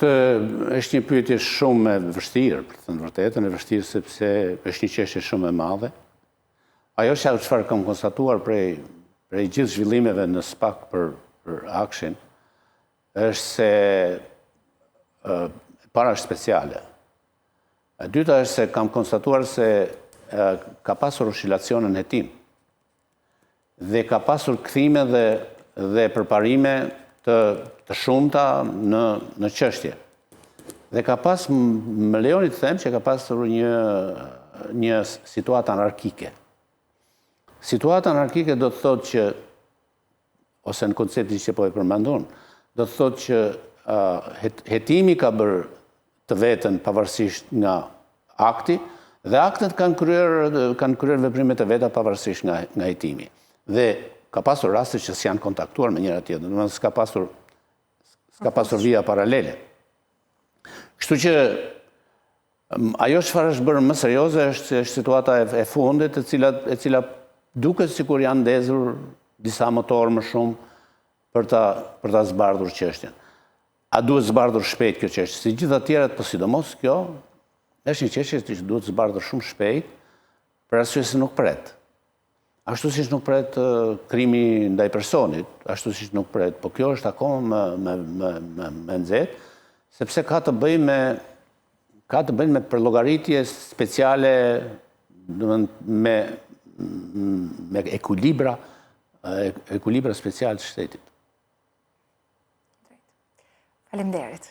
është një pyetje shumë e vështirë, për të thënë vërtetën, e vështirë sepse është një çështje shumë e madhe. Ajo çfarë kam konstatuar prej gjithë zhvillimeve në SPAK për Akshin, është se para është speciale. E dyta është se kam konstatuar se ka pasur oscilacione në hetim dhe ka pasur kthime dhe përparime të shumta në çështje. Dhe ka pas, më lejoni të them që ka pasur një situatë anarkike. Situata anarkike do të thotë që, ose në konceptin që po e përmendon, do të thotë që hetimi ka bërë të veten pavarësisht nga akti, dhe aktet kanë kryer veprimet e veta pavarësisht nga hetimi. Dhe ka pasur raste që s'janë kontaktuar me njëra tjetrën, domethënë s'ka pasur vija paralele. Kështu që ajo çfarë është bërë më serioze është situata e fundit, e cila duket sikur janë ndezur disa motorë më shumë për ta zbardhur çështjen. A duhet zbardhur shpejt kjo çështje? Si gjitha tjerat, po sidomos kjo, është një çështje që duhet zbardhur shumë shpejt, për arsye se nuk pret. Ashtu siç nuk pret krimi ndaj personit, ashtu siç nuk pret, po kjo është akoma më nxehtë, sepse ka të bëjë me përllogaritje speciale, me ekuilibra special të shtetit. Faleminderit.